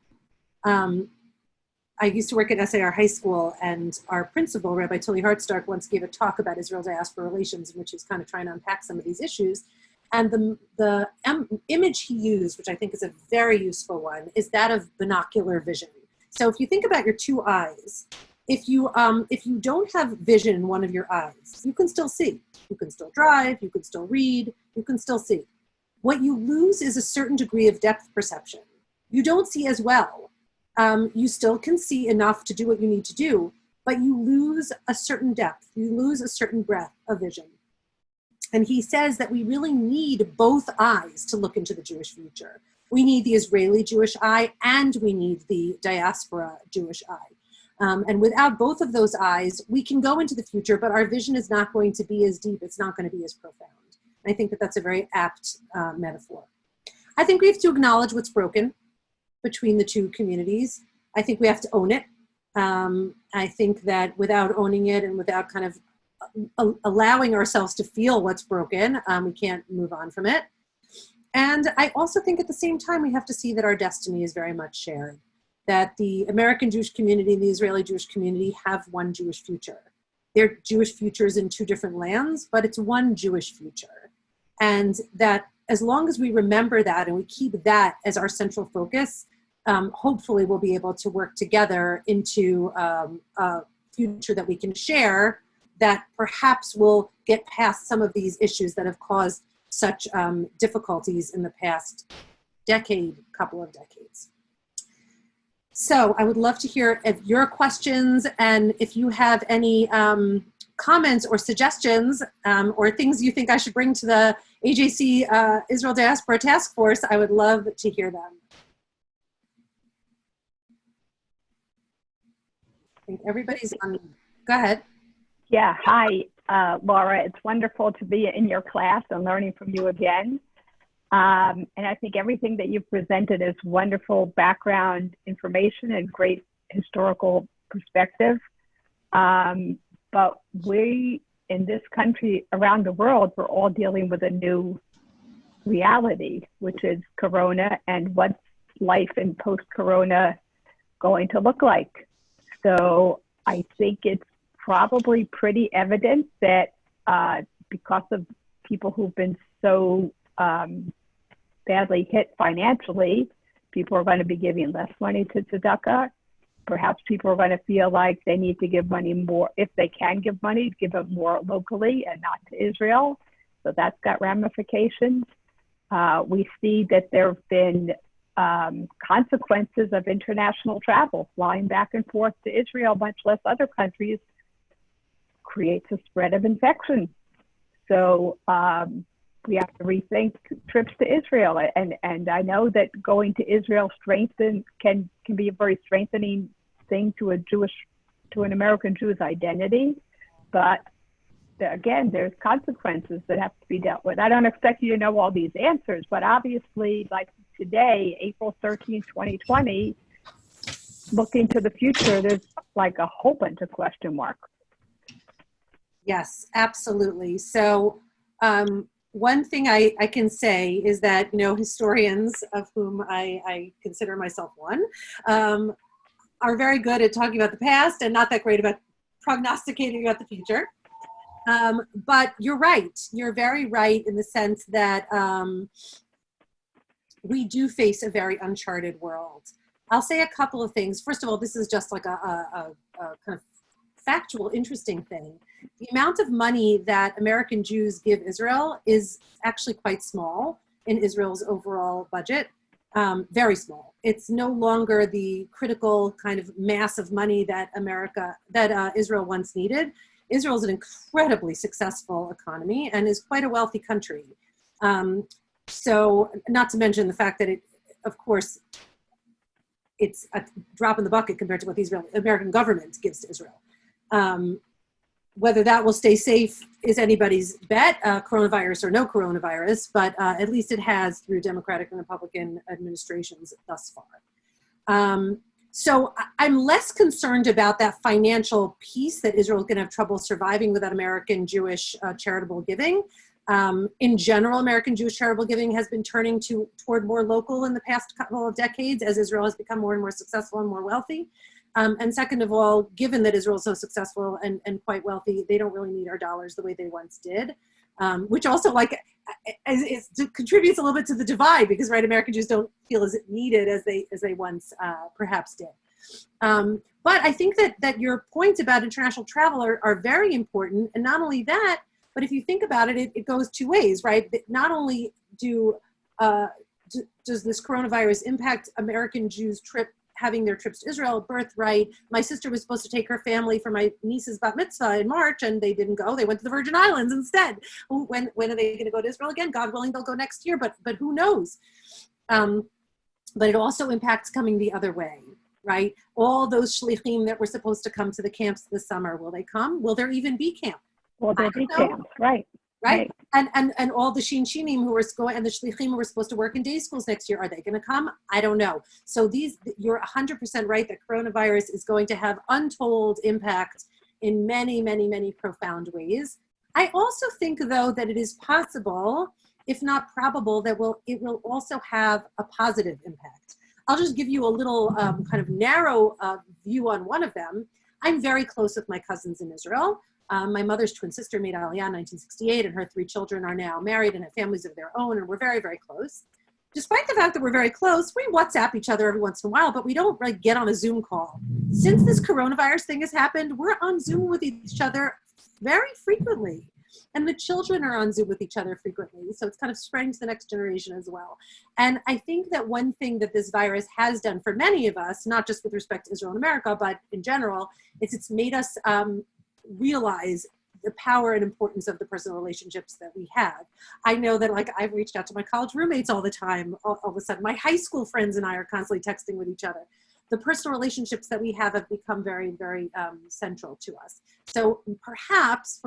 I used to work at SAR High School, and our principal, Rabbi Tully Hartstark, once gave a talk about Israel-diaspora relations, in which he was kind of trying to unpack some of these issues. And the image he used, which I think is a very useful one, is that of binocular vision. So if you think about your two eyes, if you don't have vision in one of your eyes, you can still see. You can still drive, you can still read, you can still see. What you lose is a certain degree of depth perception. You don't see as well. You still can see enough to do what you need to do, but you lose a certain depth. You lose a certain breadth of vision. And he says that we really need both eyes to look into the Jewish future. We need the Israeli Jewish eye, and we need the diaspora Jewish eye. And without both of those eyes, we can go into the future, but our vision is not going to be as deep. It's not going to be as profound. And I think that that's a very apt metaphor. I think we have to acknowledge what's broken between the two communities. I think we have to own it. I think that without owning it and without kind of allowing ourselves to feel what's broken, we can't move on from it. And I also think at the same time, we have to see that our destiny is very much shared, that the American Jewish community and the Israeli Jewish community have one Jewish future. They're Jewish futures in two different lands, but it's one Jewish future. And that as long as we remember that and we keep that as our central focus, hopefully we'll be able to work together into a future that we can share that perhaps will get past some of these issues that have caused such difficulties in the past couple of decades. So I would love to hear your questions, and if you have any comments or suggestions or things you think I should bring to the AJC Israel Diaspora Task Force, I would love to hear them. I think everybody's on. Go ahead. Yeah, hi, Laura. It's wonderful to be in your class and learning from you again. And I think everything that you've presented is wonderful background information and great historical perspective. But but we in this country, around the world, we're all dealing with a new reality, which is Corona, and what's life in post-Corona going to look like. So I think it's probably pretty evident that because of people who've been so badly hit financially, people are going to be giving less money to tzedakah. Perhaps people are going to feel like they need to give money more, if they can give money, give it more locally and not to Israel. So that's got ramifications. We see that there have been consequences of international travel. Flying back and forth to Israel, much less other countries, creates a spread of infection. So we have to rethink trips to Israel. And I know that going to Israel can be a very strengthening thing to an American Jew's identity. But again, there's consequences that have to be dealt with. I don't expect you to know all these answers, but obviously, like today, April 13, 2020, looking to the future, there's like a whole bunch of question marks. Yes, absolutely. So one thing I can say is that, historians, of whom I consider myself one, are very good at talking about the past and not that great about prognosticating about the future. But you're right. You're very right in the sense that we do face a very uncharted world. I'll say a couple of things. First of all, this is just like a kind of factual, interesting thing. The amount of money that American Jews give Israel is actually quite small in Israel's overall budget, very small. It's no longer the critical kind of mass of money that Israel once needed. Israel is an incredibly successful economy and is quite a wealthy country. So not to mention the fact that of course, it's a drop in the bucket compared to what the American government gives to Israel. Whether that will stay safe is anybody's bet, coronavirus or no coronavirus, but at least it has through Democratic and Republican administrations thus far. So I'm less concerned about that financial piece that Israel is going to have trouble surviving without American Jewish charitable giving. In general, American Jewish charitable giving has been turning toward more local in the past couple of decades as Israel has become more and more successful and more wealthy. And second of all, given that Israel is so successful and quite wealthy, they don't really need our dollars the way they once did, which also contributes a little bit to the divide because, right, American Jews don't feel as needed as they once perhaps did. But I think that your points about international travel are very important. And not only that, but if you think about it, it goes two ways, right? Not only does this coronavirus impact American Jews' having their trips to Israel, birthright. My sister was supposed to take her family for my niece's bat mitzvah in March, and they didn't go. They went to the Virgin Islands instead. When are they going to go to Israel again? God willing, they'll go next year, but who knows? But it also impacts coming the other way, right? All those shlichim that were supposed to come to the camps this summer, will they come? Will there even be camp? Will there be camps? Right. Right. And all the shinim who were going and the shlichim who were supposed to work in day schools next year, are they going to come? I don't know. So you're 100% right that coronavirus is going to have untold impact in many, many, many profound ways. I also think, though, that it is possible, if not probable, that it will also have a positive impact. I'll just give you a little kind of narrow view on one of them. I'm very close with my cousins in Israel. My mother's twin sister made Aliyah in 1968, and her 3 children are now married and have families of their own, and we're very, very close. Despite the fact that we're very close, we WhatsApp each other every once in a while, but we don't really get on a Zoom call. Since this coronavirus thing has happened, we're on Zoom with each other very frequently. And the children are on Zoom with each other frequently. So it's kind of spreading to the next generation as well. And I think that one thing that this virus has done for many of us, not just with respect to Israel and America, but in general, is it's made us realize the power and importance of the personal relationships that we have. I know that I've reached out to my college roommates all the time. All of a sudden, my high school friends and I are constantly texting with each other. The personal relationships that we have become very, very central to us. So perhaps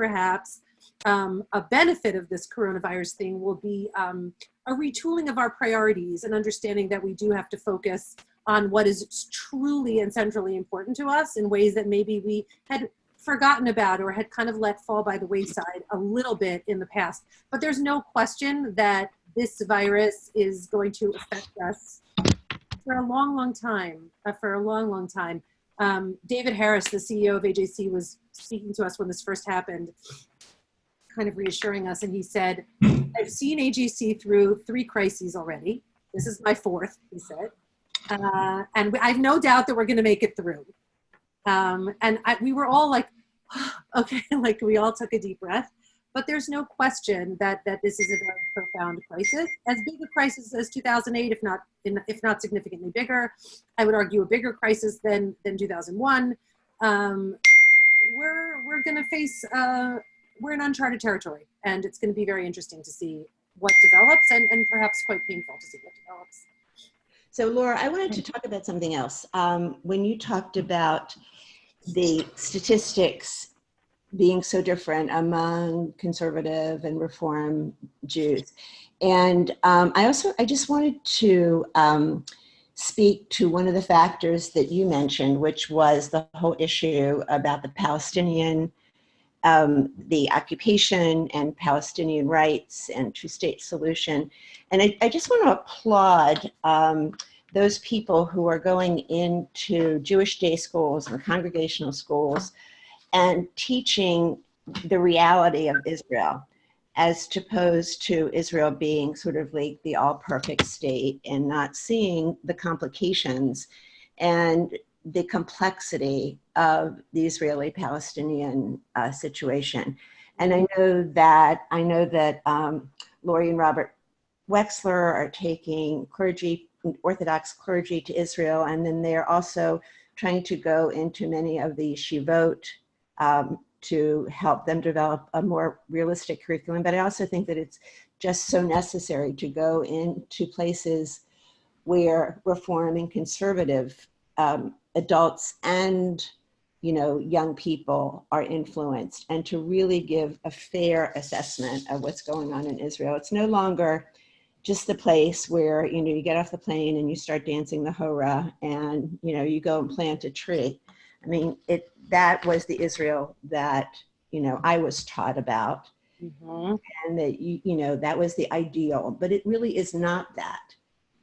a benefit of this coronavirus thing will be a retooling of our priorities and understanding that we do have to focus on what is truly and centrally important to us in ways that maybe we had forgotten about or had kind of let fall by the wayside a little bit in the past. But there's no question that this virus is going to affect us for a long, long time, David Harris, the CEO of AJC, was speaking to us when this first happened, kind of reassuring us. And he said, I've seen AJC through 3 crises already. This is my 4th, he said. And I have no doubt that we're going to make it through. We were all like, okay, like we all took a deep breath. But there's no question that this is a very profound crisis, as big a crisis as 2008, if not significantly bigger. I would argue a bigger crisis than 2001. We're going to face, we're in uncharted territory, and it's going to be very interesting to see what develops, and perhaps quite painful to see what develops. So Laura, I wanted to talk about something else. When you talked about the statistics being so different among conservative and reform Jews. And I just wanted to speak to one of the factors that you mentioned, which was the whole issue about the Palestinian, the occupation and Palestinian rights and two-state solution. And I just want to applaud those people who are going into Jewish day schools or congregational schools and teaching the reality of Israel, as opposed to Israel being sort of like the all-perfect state and not seeing the complications and the complexity of the Israeli-Palestinian situation. And I know that Lori and Robert Wexler are taking clergy, Orthodox clergy to Israel, and then they're also trying to go into many of the yeshivot to help them develop a more realistic curriculum. But I also think that it's just so necessary to go into places where reform and conservative adults and young people are influenced, and to really give a fair assessment of what's going on in Israel. It's no longer just the place where you get off the plane and you start dancing the hora and you go and plant a tree. I mean, that was the Israel that I was taught about, mm-hmm. and that that was the ideal. But it really is not that,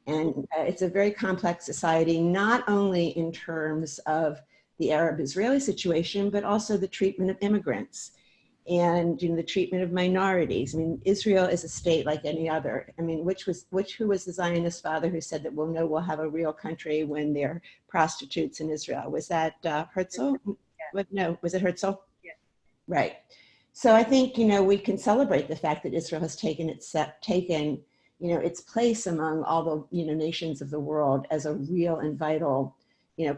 and it's a very complex society, not only in terms of the Arab-Israeli situation, but also the treatment of immigrants and the treatment of minorities. I mean, Israel is a state like any other. I mean, who was the Zionist father who said that we'll have a real country when there are prostitutes in Israel? Was that Herzl? Yeah. No, was it Herzl? Yeah. Right. So I think we can celebrate the fact that Israel has taken its place among all the nations of the world as a real and vital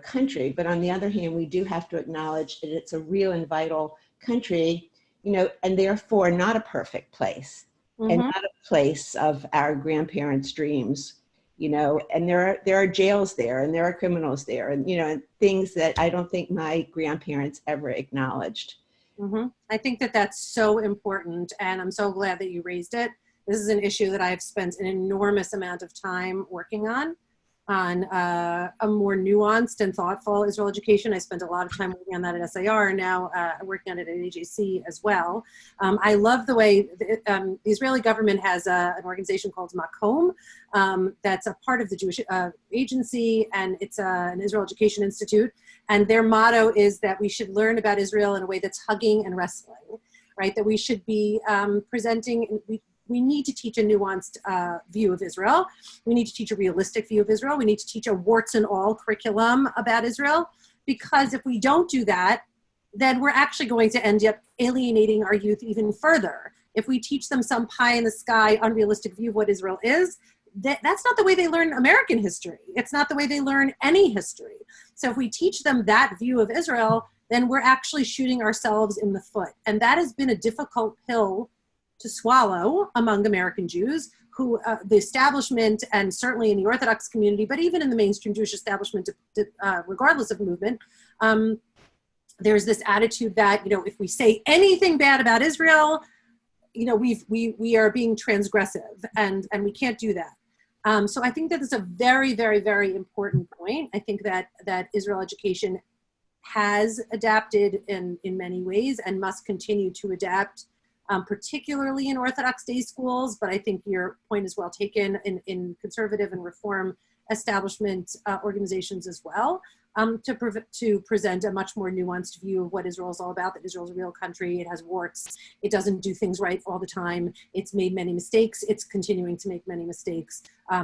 country. But on the other hand, we do have to acknowledge that it's a real and vital country, and therefore not a perfect place, mm-hmm. and not a place of our grandparents' dreams, and there are jails there, and there are criminals there, and and things that I don't think my grandparents ever acknowledged. Mm-hmm. I think that that's so important, and I'm so glad that you raised it. This is an issue that I've spent an enormous amount of time working on a more nuanced and thoughtful Israel education. I spent a lot of time working on that at SAR, and now working on it at AJC as well. I love the way the Israeli government has an organization called Makom that's a part of the Jewish agency, and it's an Israel Education Institute. And their motto is that we should learn about Israel in a way that's hugging and wrestling, right? That we should be presenting, we need to teach a nuanced view of Israel. We need to teach a realistic view of Israel. We need to teach a warts and all curriculum about Israel, because if we don't do that, then we're actually going to end up alienating our youth even further. If we teach them some pie in the sky, unrealistic view of what Israel is, that's not the way they learn American history. It's not the way they learn any history. So if we teach them that view of Israel, then we're actually shooting ourselves in the foot. And that has been a difficult pill to swallow among American Jews, who the establishment, and certainly in the Orthodox community, but even in the mainstream Jewish establishment, regardless of movement, there's this attitude that if we say anything bad about Israel, we are being transgressive, and we can't do that. So I think that is a very, very, very important point. I think that Israel education has adapted in many ways and must continue to adapt, particularly in Orthodox day schools. But I think your point is well taken in conservative and reform establishment organizations as well, to present a much more nuanced view of what Israel is all about, that Israel is a real country, it has warts, it doesn't do things right all the time, it's made many mistakes, it's continuing to make many mistakes,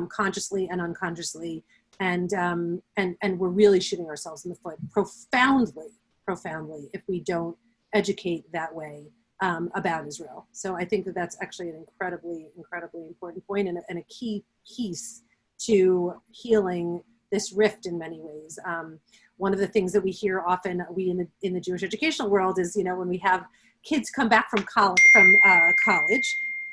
consciously and unconsciously, and we're really shooting ourselves in the foot profoundly if we don't educate that way about Israel. So I think that that's actually an incredibly important point and a key piece to healing this rift in many ways. One of the things that we hear often, we in the Jewish educational world, is, you know, when we have kids come back from college,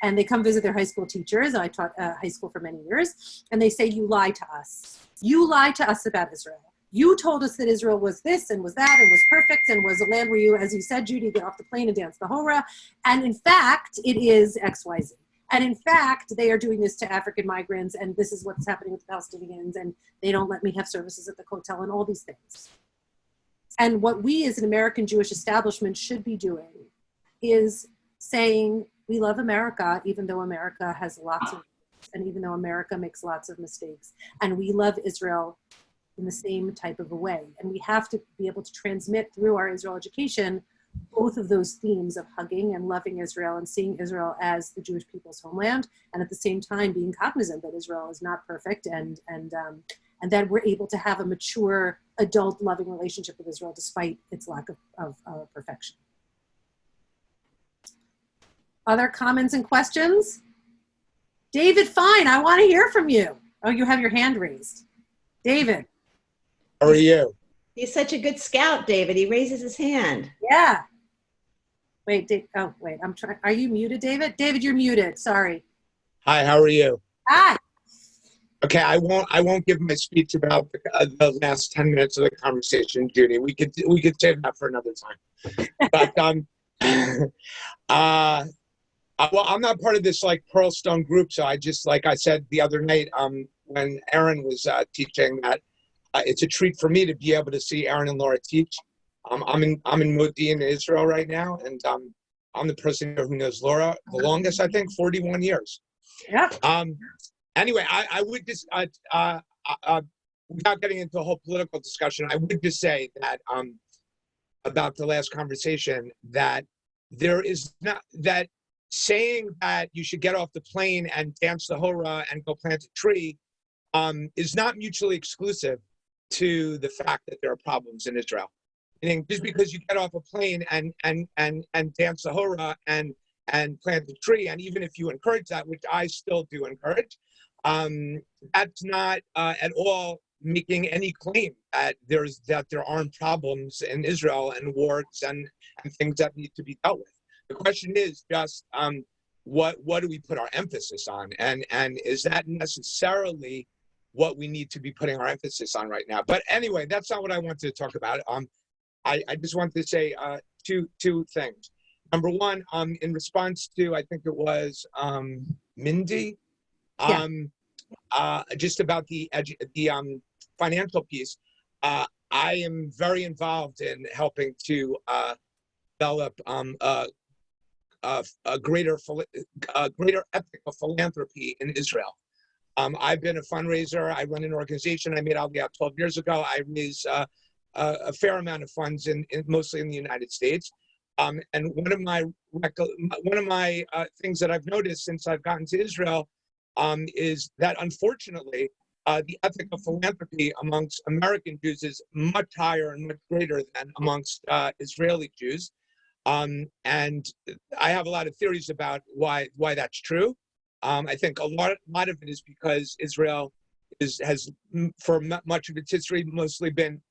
and they come visit their high school teachers, and I taught high school for many years, and they say, "You lied to us. You lied to us about Israel. You told us that Israel was this and was that and was perfect and was a land where you, as you said, Judy, get off the plane and dance the hora. And in fact, it is XYZ. And in fact, they are doing this to African migrants, and this is what's happening with the Palestinians, and they don't let me have services at the hotel, and all these things." And what we as an American Jewish establishment should be doing is saying, we love America, even though America has lots of, and even though America makes lots of mistakes. And we love Israel in the same type of a way. And we have to be able to transmit through our Israel education both of those themes of hugging and loving Israel and seeing Israel as the Jewish people's homeland, and at the same time being cognizant that Israel is not perfect, and that we're able to have a mature, adult, loving relationship with Israel despite its lack of perfection. Other comments and questions? David Fine, I want to hear from you. Oh, you have your hand raised. David. How are you? He's such a good scout, David. He raises his hand. Yeah. Wait, I'm trying. Are you muted, David? David, you're muted. Sorry. Hi, how are you? Hi. Okay, I won't give my speech about the last 10 minutes of the conversation, Judy. We could save that for another time. But well, I'm not part of this like Pearlstone group, so I just, like I said the other night, when Aaron was teaching, that it's a treat for me to be able to see Aaron and Laura teach. I'm in Modi'in, Israel right now, and I'm the person here who knows Laura the longest, I think, 41 years. Yeah. Anyway, I would just, without getting into a whole political discussion, I would just say that about the last conversation, that there is not, that saying that you should get off the plane and dance the hora and go plant a tree is not mutually exclusive to the fact that there are problems in Israel. Meaning, just because you get off a plane and dance the hora and plant a tree, and even if you encourage that, which I still do encourage, that's not at all making any claim that there aren't problems in Israel and warts and things that need to be dealt with. The question is just what do we put our emphasis on, and is that necessarily what we need to be putting our emphasis on right now? But anyway, that's not what I wanted to talk about. I just wanted to say two things. Number one, in response to, I think it was Mindy, just about the financial piece. I am very involved in helping to develop a greater ethical philanthropy in Israel. I've been a fundraiser. I run an organization. I made Aliyah 12 years ago. I raise a fair amount of funds mostly in the United States. And one of my things that I've noticed since I've gotten to Israel is that, unfortunately, the ethical philanthropy amongst American Jews is much higher and much greater than amongst Israeli Jews. And I have a lot of theories about why that's true. I think a lot of it is because Israel has, for much of its history, mostly been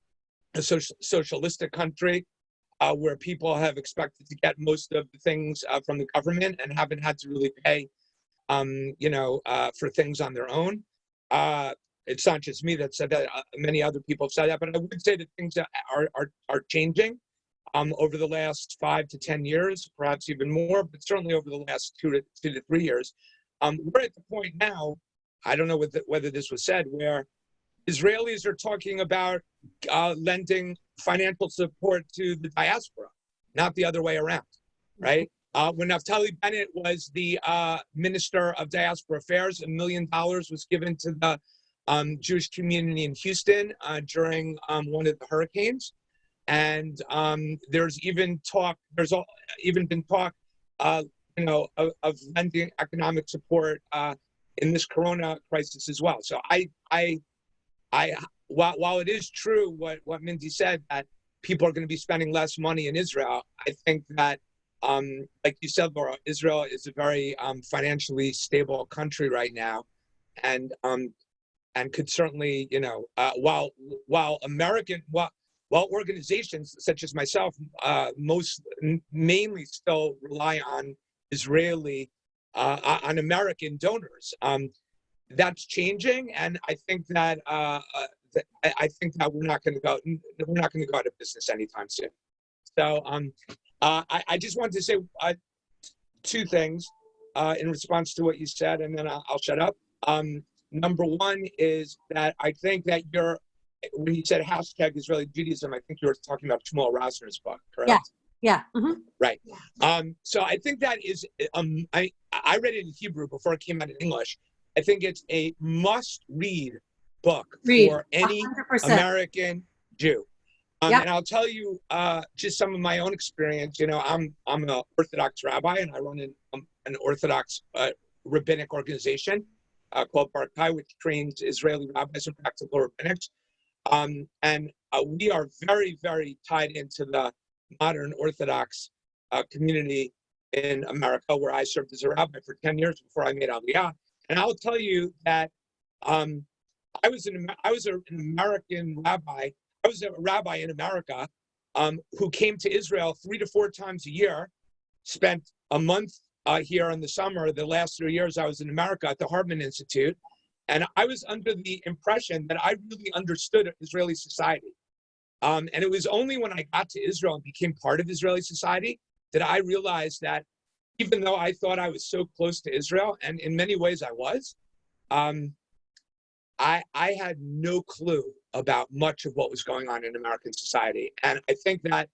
a socialistic country where people have expected to get most of the things from the government and haven't had to really pay, for things on their own. It's not just me that said that; many other people have said that. But I would say that things are changing over the last 5 to 10 years, perhaps even more, but certainly over the last 2 to 3 years. We're at the point now, I don't know whether this was said, where Israelis are talking about lending financial support to the diaspora, not the other way around, right? When Naftali Bennett was the Minister of Diaspora Affairs, $1 million was given to the Jewish community in Houston during one of the hurricanes. And there's even been talk, of lending economic support in this Corona crisis as well. So while it is true what Mindy said, that people are going to be spending less money in Israel, I think that, like you said, Laura, Israel is a very financially stable country right now, and could certainly, while organizations such as myself mainly still rely on Israeli, on American donors. That's changing, and I think that we're not going to go out of business anytime soon. So I just wanted to say two things in response to what you said, and then I'll shut up. Number one is that I think that when you said hashtag Israeli Judaism, I think you were talking about Shmuel Rosner's book, correct? Yeah. Mm-hmm. Right. So I think that is, I read it in Hebrew before it came out in English. I think it's a must-read book for any 100%. American Jew. Yep. And I'll tell you just some of my own experience. I'm an Orthodox rabbi, and I run an Orthodox rabbinic organization called Barkai, which trains Israeli rabbis in practical rabbinics. And we are very, very tied into the modern Orthodox community in America, where I served as a rabbi for 10 years before I made Aliyah. And I'll tell you that I was an American rabbi. I was a rabbi in America who came to Israel 3 to 4 times a year, spent a month here in the summer. The last 3 years I was in America at the Hartman Institute. And I was under the impression that I really understood Israeli society. And it was only when I got to Israel and became part of Israeli society that I realized that even though I thought I was so close to Israel, and in many ways I was, I had no clue about much of what was going on in American society. And I think that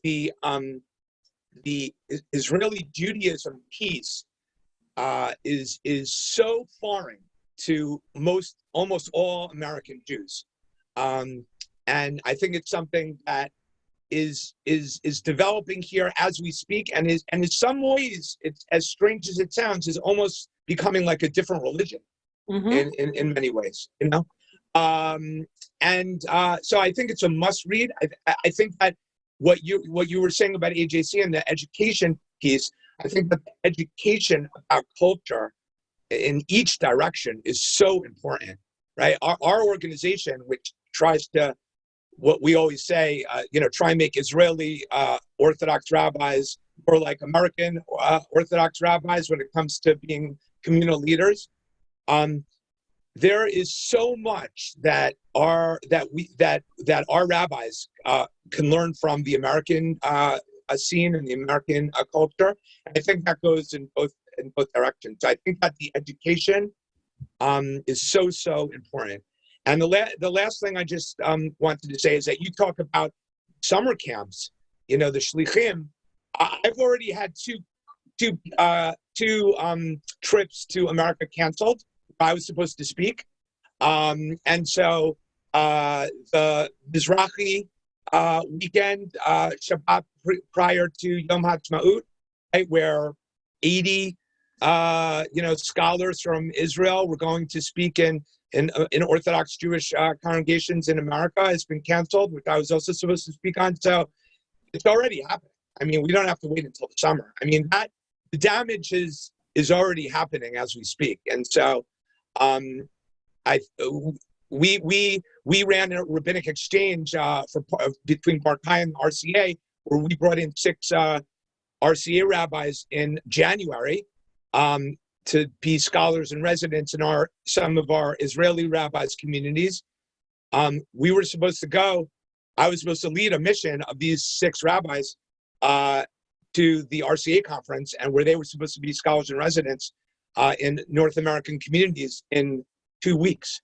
the Israeli Judaism piece is so foreign to almost all American Jews. And I think it's something that is developing here as we speak, and in some ways, it's, as strange as it sounds, is almost becoming like a different religion. Mm-hmm. in many ways, So I think it's a must read. I think that what you were saying about AJC and the education piece, I think that the education about culture in each direction is so important, right? Our organization, which tries to, what we always say, try and make Israeli Orthodox rabbis more like American Orthodox rabbis when it comes to being communal leaders. There is so much that our rabbis can learn from the American scene and the American culture. And I think that goes in both directions. So I think that the education is so important. And the last thing I just wanted to say is that you talk about summer camps. The shlichim. I've already had two trips to America canceled. I was supposed to speak, and so the Mizrahi weekend, Shabbat prior to Yom HaTzmaut, right, where 80 scholars from Israel were going to speak in Orthodox Jewish congregations in America, has been canceled, which I was also supposed to speak on. So it's already happening. I mean, we don't have to wait until the summer. I mean, the damage is already happening as we speak. And so we ran a rabbinic exchange between Barkai and RCA, where we brought in 6 RCA rabbis in January to be scholars and residents in some of our Israeli rabbis' communities. We were supposed to go. I was supposed to lead a mission of these 6 rabbis to the RCA conference, and where they were supposed to be scholars and residents in North American communities in 2 weeks.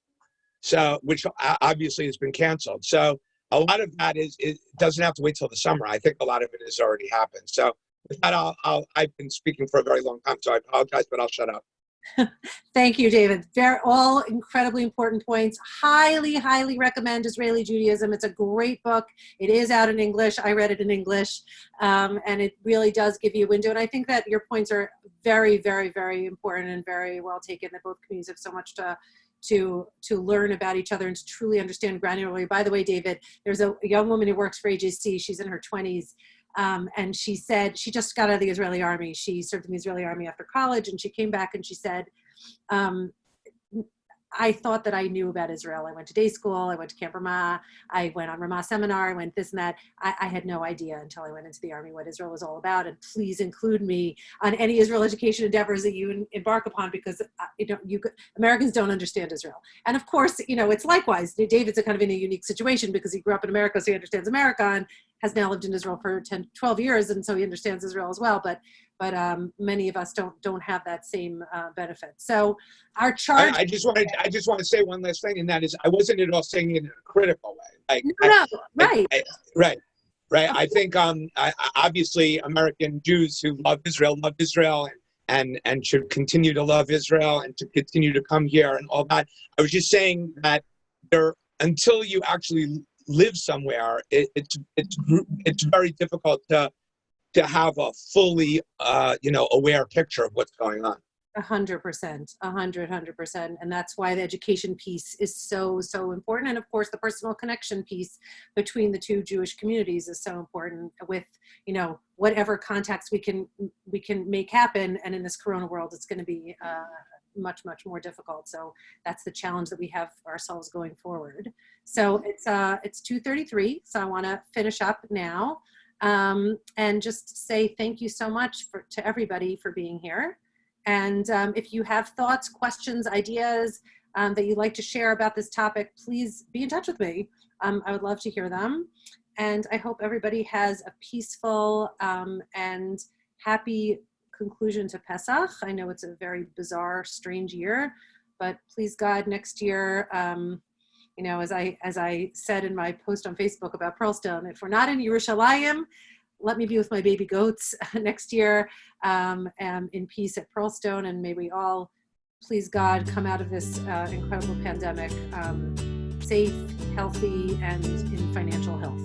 So, which obviously has been canceled. So a lot of that it doesn't have to wait till the summer. I think a lot of it has already happened. So with that, I've been speaking for a very long time, so I apologize, but I'll shut up. Thank you, David. They're all incredibly important points. Highly, highly recommend Israeli Judaism. It's a great book. It is out in English. I read it in English, and it really does give you a window. And I think that your points are very, very, very important and very well taken, that both communities have so much to learn about each other and to truly understand granularly. By the way, David, there's a young woman who works for AJC. She's in her 20s. And she said she just got out of the Israeli army. She served in the Israeli army after college, and she came back and she said, I thought that I knew about Israel. I went to day school. I went to Camp Ramah. I went on Ramah seminar. I went this and that. I had no idea until I went into the army what Israel was all about. And please include me on any Israel education endeavors that you embark upon, because Americans don't understand Israel. And of course, it's likewise. David's kind of in a unique situation because he grew up in America, so he understands America, and has now lived in Israel for 10, 12 years, and so he understands Israel as well. But many of us don't have that same benefit. So our charge. I just want to say one last thing, and that is, I wasn't at all saying it in a critical way. Right. Right. I think obviously American Jews who love Israel and should continue to love Israel and to continue to come here and all that. I was just saying that until you actually live somewhere, it's very difficult to have a fully aware picture of what's going on. 100%, 100%. And that's why the education piece is so important. And of course, the personal connection piece between the two Jewish communities is so important, with whatever contacts we can make happen. And in this Corona world, it's going to be much more difficult. So that's the challenge that we have ourselves going forward. So it's 2:33. So I want to finish up now, and just say thank you so much to everybody for being here. And if you have thoughts, questions, ideas that you'd like to share about this topic, please be in touch with me. I would love to hear them. And I hope everybody has a peaceful and happy conclusion to Pesach. I know it's a very bizarre, strange year, but please God, next year, as I said in my post on Facebook about Pearlstone, if we're not in Yerushalayim, let me be with my baby goats next year, in peace at Pearlstone, and may we all, please God, come out of this incredible pandemic safe, healthy, and in financial health.